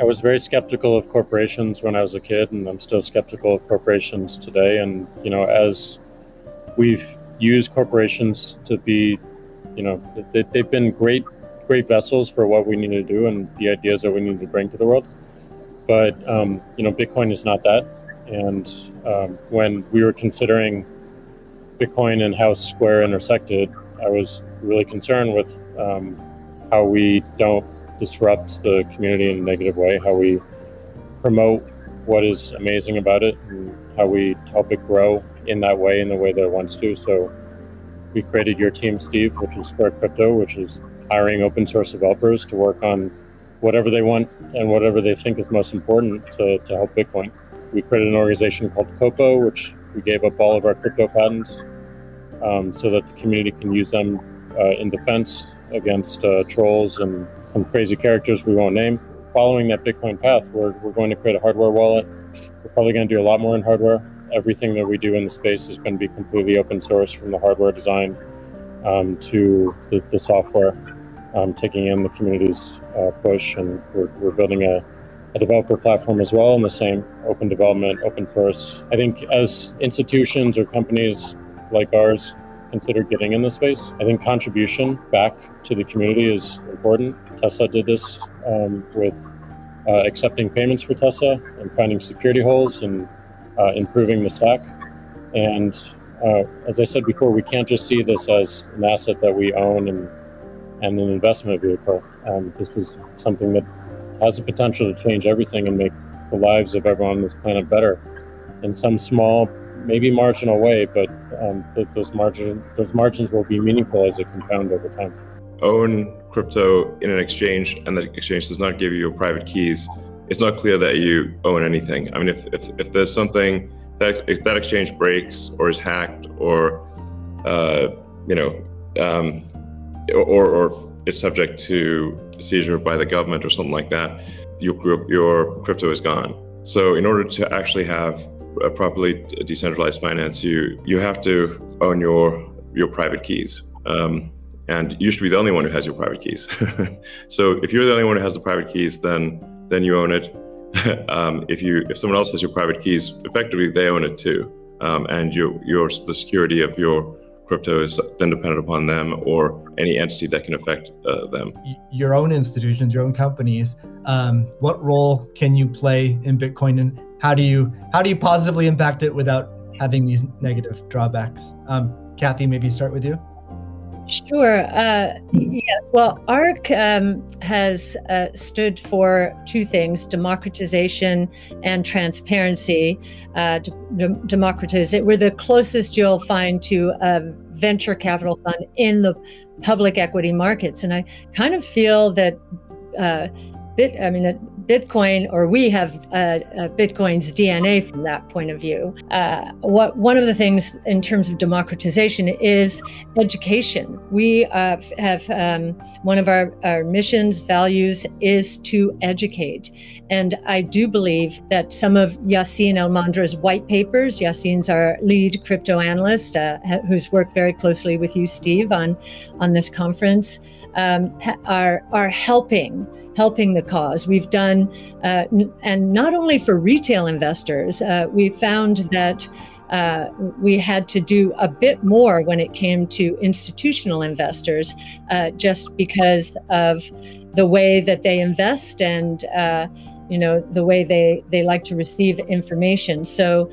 I was very skeptical of corporations when I was a kid, and I'm still skeptical of corporations today. And, as we've used corporations to be, they've been great vessels for what we need to do and the ideas that we need to bring to the world. But, Bitcoin is not that. And when we were considering Bitcoin and how Square intersected, I was really concerned with how we don't disrupt the community in a negative way, how we promote what is amazing about it, and how we help it grow in that way, in the way that it wants to. So we created your team, Steve, which is Square Crypto, which is hiring open source developers to work on whatever they want and whatever they think is most important to help Bitcoin. We created an organization called Copo, which we gave up all of our crypto patents so that the community can use them in defense against trolls and some crazy characters we won't name. Following that Bitcoin path, we're going to create a hardware wallet. We're probably going to do a lot more in hardware. Everything that we do in the space is going to be completely open source, from the hardware design to the software, taking in the community's push. And we're building a developer platform as well, in the same open development, open source. I think as institutions or companies like ours consider getting in the space, I think contribution back to the community is important. Tesla did this with accepting payments for Tesla and finding security holes and improving the stack. And as I said before, we can't just see this as an asset that we own and an investment vehicle. This is something that has the potential to change everything and make the lives of everyone on this planet better in some small, maybe marginal way, but those margins will be meaningful as they compound over time. Own crypto in an exchange, and the exchange does not give you your private keys. It's not clear that you own anything. I mean, if there's something that, if that exchange breaks or is hacked or or is subject to seizure by the government or something like that, your crypto is gone. So in order to actually have a properly decentralized finance, you have to own your private keys. And you should be the only one who has your private keys. So if you're the only one who has the private keys, then you own it. If someone else has your private keys, effectively they own it too. And the security of your crypto is then dependent upon them or any entity that can affect them. Your own institutions, your own companies, what role can you play in Bitcoin, and how do you positively impact it without having these negative drawbacks? Cathie, maybe start with you. Sure. Yes. Well, ARC has stood for two things: democratization and transparency. We're the closest you'll find to a venture capital fund in the public equity markets, and I kind of feel that Bitcoin, or we have Bitcoin's DNA from that point of view. One of the things in terms of democratization is education. We have one of our missions, values, is to educate. And I do believe that some of Yacine El-Mandra's white papers, Yacine's our lead crypto analyst, who's worked very closely with you, Steve, on this conference, are helping the cause. We've done, and not only for retail investors, we found that we had to do a bit more when it came to institutional investors, just because of the way that they invest and the way they like to receive information. So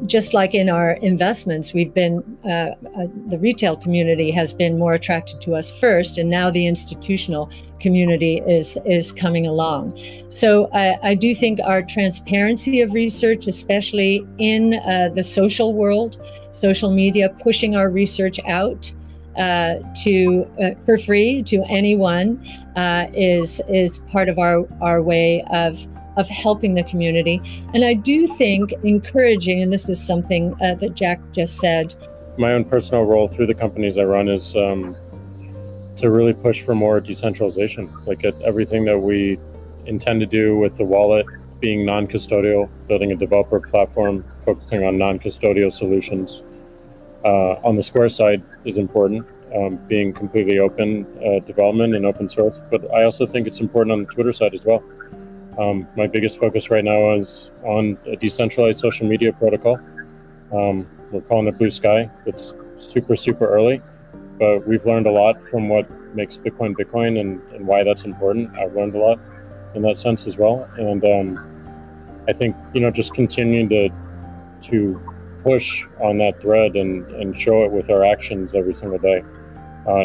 just like in our investments, we've been, the retail community has been more attracted to us first, and now the institutional community is coming along. So I do think our transparency of research, especially in the social world, social media, pushing our research out for free to anyone, is part of our way of helping the community. And I do think encouraging, and this is something that Jack just said. My own personal role through the companies I run is to really push for more decentralization. Like at everything that we intend to do with the wallet, being non-custodial, building a developer platform, focusing on non-custodial solutions. On the Square side is important, being completely open development and open source. But I also think it's important on the Twitter side as well. My biggest focus right now is on a decentralized social media protocol. We're calling it Blue Sky. It's super early, but we've learned a lot from what makes Bitcoin and why that's important. I've learned a lot in that sense as well. And I think, just continuing to push on that thread and show it with our actions every single day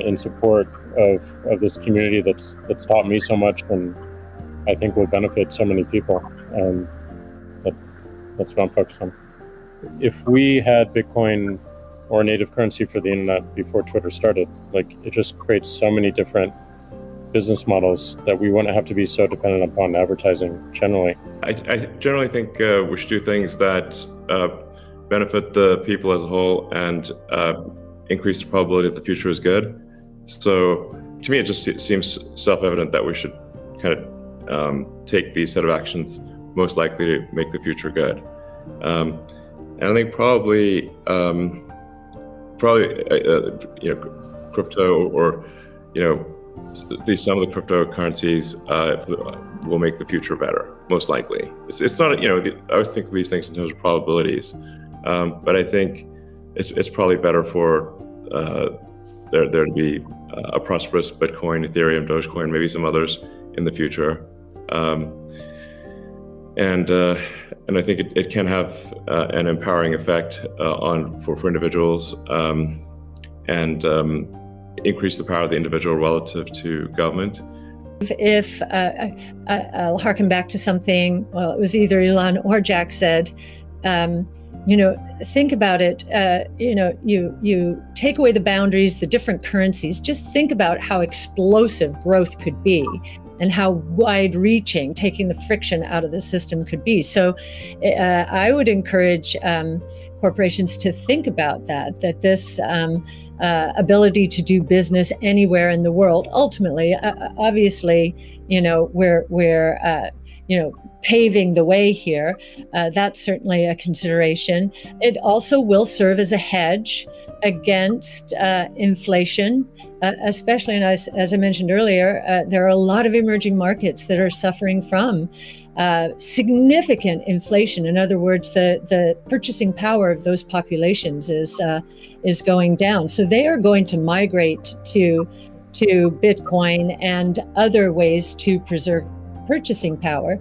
in support of this community that's taught me so much and I think will benefit so many people. That's what I'm focused on. If we had Bitcoin or native currency for the internet before Twitter started, it just creates so many different business models that we wouldn't have to be so dependent upon advertising generally. I generally think we should do things that benefit the people as a whole and increase the probability that the future is good. So to me, it just seems self-evident that we should kind of take these set of actions most likely to make the future good. And I think probably crypto or at least some of the cryptocurrencies will make the future better, most likely. It's not, I always think of these things in terms of probabilities, but I think it's probably better for there to be a prosperous Bitcoin, Ethereum, Dogecoin, maybe some others in the future. And I think it can have an empowering effect for individuals and increase the power of the individual relative to government. If I'll harken back to something, well, it was either Elon or Jack said, think about it, you take away the boundaries, the different currencies, just think about how explosive growth could be and how wide-reaching taking the friction out of the system could be. So I would encourage corporations to think about that this ability to do business anywhere in the world, ultimately, obviously, we're paving the way here. That's certainly a consideration. It also will serve as a hedge against inflation, especially, and as I mentioned earlier, there are a lot of emerging markets that are suffering from significant inflation. In other words, the purchasing power of those populations is going down. So they are going to migrate to Bitcoin and other ways to preserve purchasing power.